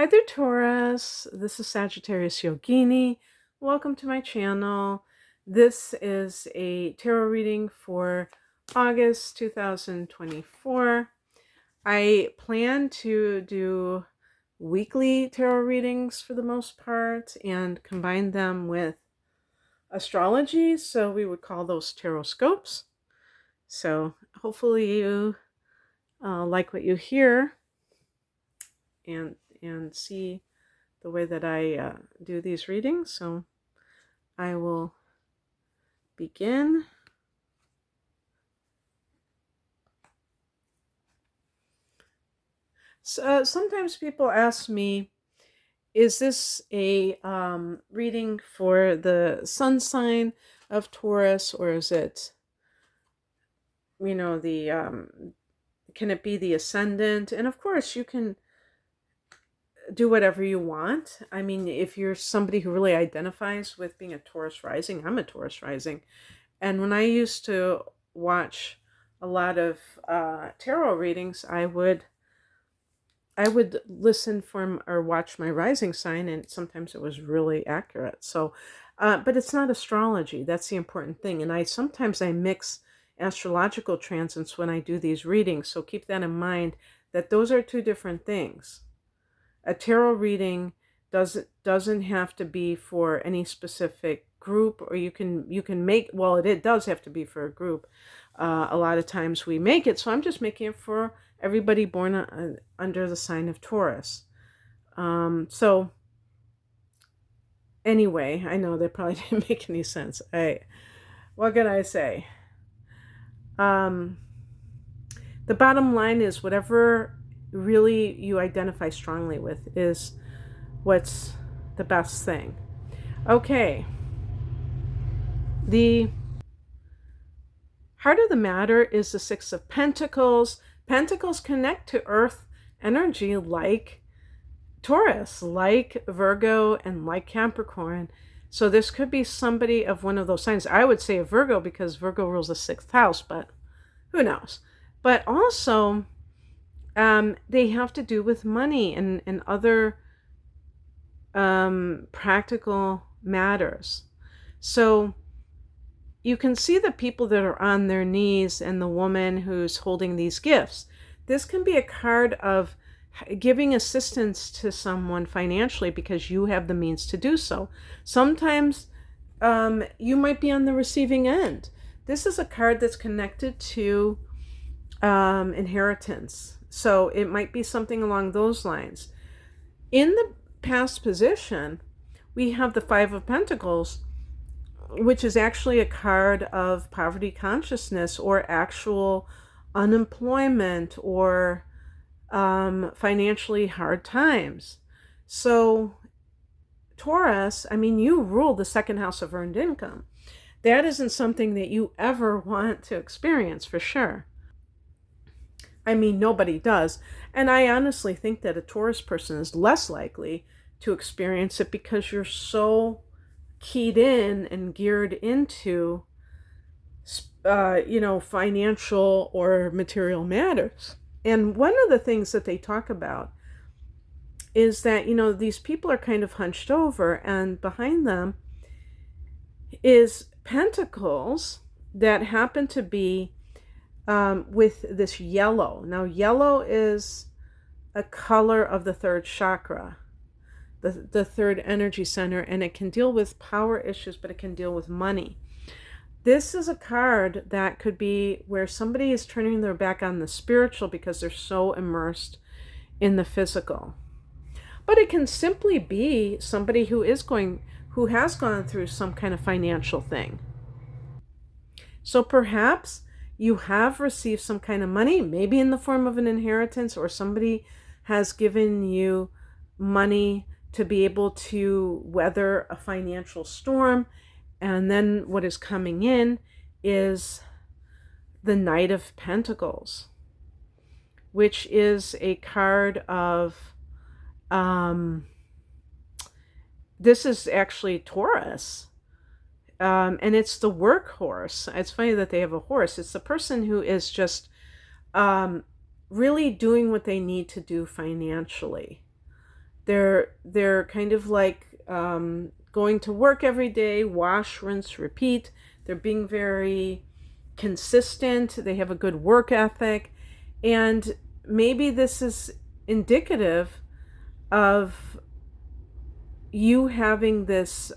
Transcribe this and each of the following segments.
Hi there, Taurus. This is Sagittarius Yogini. Welcome to my channel. This is a tarot reading for August 2024. I plan to do weekly tarot readings for the most part and combine them with astrology. So we would call those tarot scopes. So hopefully you like what you hear and see the way that I do these readings. So I will begin. So, sometimes people ask me, is this a reading for the sun sign of Taurus, or is it, can it be the ascendant? And of course, you can do whatever you want. I mean, if you're somebody who really identifies with being a Taurus rising, I'm a Taurus rising. And when I used to watch a lot of tarot readings, I would listen from or watch my rising sign, and sometimes it was really accurate. So, but it's not astrology. That's the important thing. And sometimes I mix astrological transits when I do these readings. So keep that in mind, that those are two different things. A tarot reading doesn't have to be for any specific group, or you can make, well, it does have to be for a group. A lot of times we make it, so I'm just making it for everybody born under the sign of Taurus. So anyway, I know that probably didn't make any sense. What can I say? The bottom line is, whatever really you identify strongly with is what's the best thing. Okay. The heart of the matter is the Six of Pentacles. Pentacles connect to Earth energy like Taurus, like Virgo, and like Capricorn. So this could be somebody of one of those signs. I would say a Virgo because Virgo rules the 6th house, but who knows? But also, they have to do with money and other practical matters. So you can see the people that are on their knees and the woman who's holding these gifts. This can be a card of giving assistance to someone financially because you have the means to do so. Sometimes you might be on the receiving end. This is a card that's connected to inheritance. So it might be something along those lines. In the past position, we have the Five of Pentacles, which is actually a card of poverty consciousness or actual unemployment or financially hard times. So Taurus, I mean, you rule the 2nd house of earned income. That isn't something that you ever want to experience, for sure. I mean, nobody does. And I honestly think that a Taurus person is less likely to experience it because you're so keyed in and geared into, financial or material matters. And one of the things that they talk about is that, these people are kind of hunched over, and behind them is pentacles that happen to be with this yellow. Now, yellow is a color of the 3rd chakra, the 3rd energy center, and it can deal with power issues, but it can deal with money. This is a card that could be where somebody is turning their back on the spiritual because they're so immersed in the physical. But it can simply be somebody who has gone through some kind of financial thing. So perhaps you have received some kind of money, maybe in the form of an inheritance, or somebody has given you money to be able to weather a financial storm. And then what is coming in is the Knight of Pentacles, which is a card of, this is actually Taurus. And it's the workhorse. It's funny that they have a horse. It's the person who is just really doing what they need to do financially. They're kind of like going to work every day, wash, rinse, repeat. They're being very consistent. They have a good work ethic. And maybe this is indicative of you having this,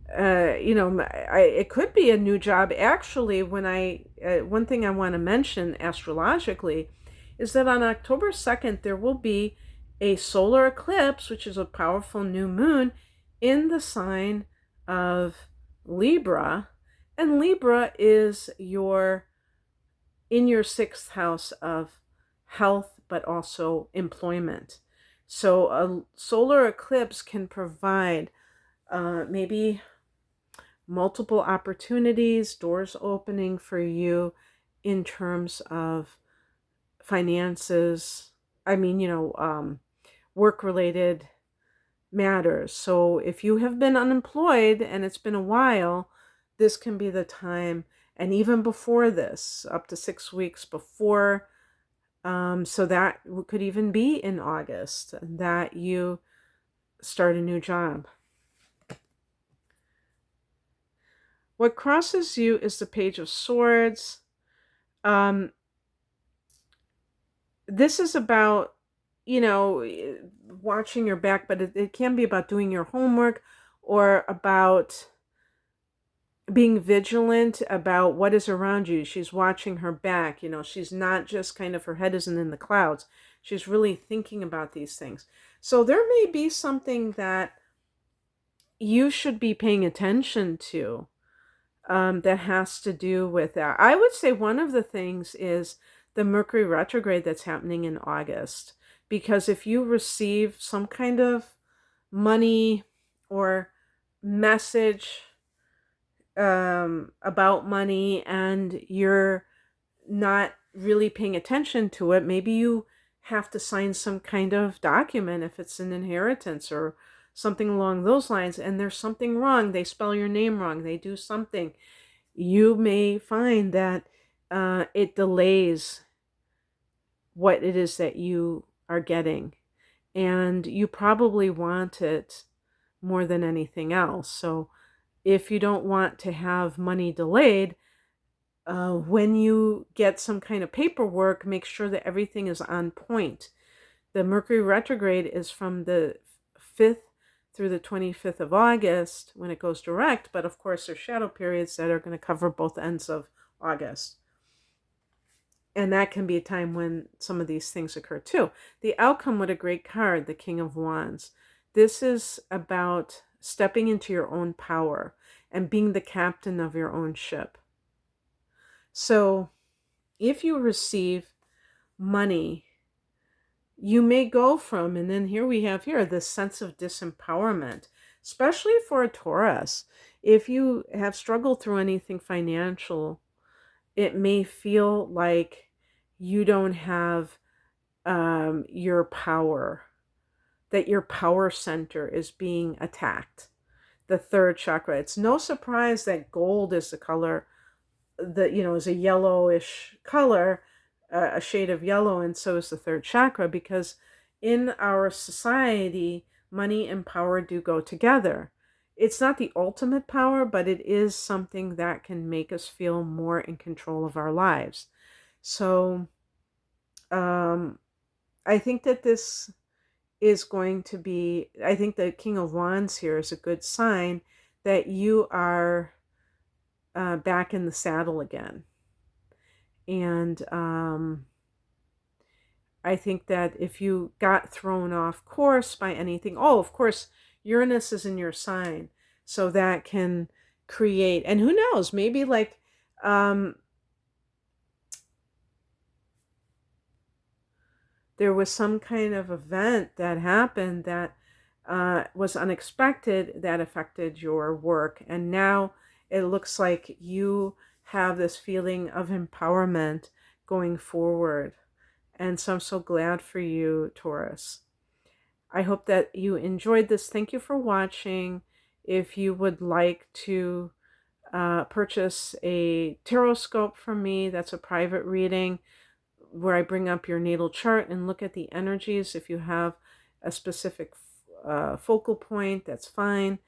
it could be a new job. Actually, one thing I want to mention astrologically is that on October 2nd, there will be a solar eclipse, which is a powerful new moon in the sign of Libra. And Libra is in your sixth house of health, but also employment. So a solar eclipse can provide maybe multiple opportunities, doors opening for you in terms of finances. I mean, work-related matters. So if you have been unemployed and it's been a while, this can be the time. And even before this, up to 6 weeks before, so that could even be in August, that you start a new job. What crosses you is the Page of Swords. This is about, watching your back, but it can be about doing your homework or about being vigilant about what is around you. She's watching her back. She's not just kind of, her head isn't in the clouds. She's really thinking about these things. So there may be something that you should be paying attention to that has to do with that. I would say one of the things is the Mercury retrograde that's happening in August. Because if you receive some kind of money or message about money and you're not really paying attention to it, maybe you have to sign some kind of document if it's an inheritance or something along those lines, and there's something wrong. They spell your name wrong. They do something. You may find that it delays what it is that you are getting. And you probably want it more than anything else. So if you don't want to have money delayed, when you get some kind of paperwork, make sure that everything is on point. The Mercury retrograde is from the 5th through the 25th of August when it goes direct, but of course there's shadow periods that are going to cover both ends of August. And that can be a time when some of these things occur too. The outcome with a great card, the King of Wands. This is about stepping into your own power and being the captain of your own ship. So if you receive money, you may go from, and then here we have this sense of disempowerment, especially for a Taurus. If you have struggled through anything financial, it may feel like you don't have your power, that your power center is being attacked. The third chakra. It's no surprise that gold is the color that, is a yellowish color, a shade of yellow, and so is the third chakra, because in our society, money and power do go together. It's not the ultimate power, but it is something that can make us feel more in control of our lives. So I think that this is going to be, I think the King of Wands here is a good sign that you are back in the saddle again. And I think that if you got thrown off course by anything, of course, Uranus is in your sign. So that can create, and who knows, maybe like there was some kind of event that happened that was unexpected that affected your work. And now it looks like you have this feeling of empowerment going forward. And so I'm so glad for you, Taurus. I hope that you enjoyed this. Thank you for watching. If you would like to purchase a tarot scope from me, that's a private reading where I bring up your natal chart and look at the energies. If you have a specific focal point, that's fine.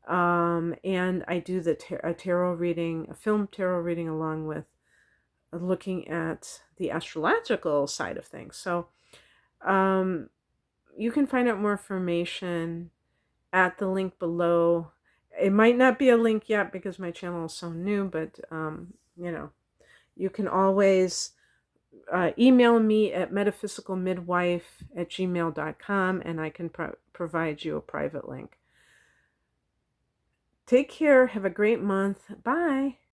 And I do a tarot reading, a film tarot reading, along with looking at the astrological side of things. So you can find out more information at the link below. It might not be a link yet because my channel is so new, but you can always email me at metaphysicalmidwife@gmail.com, and I can provide you a private link. Take care. Have a great month. Bye.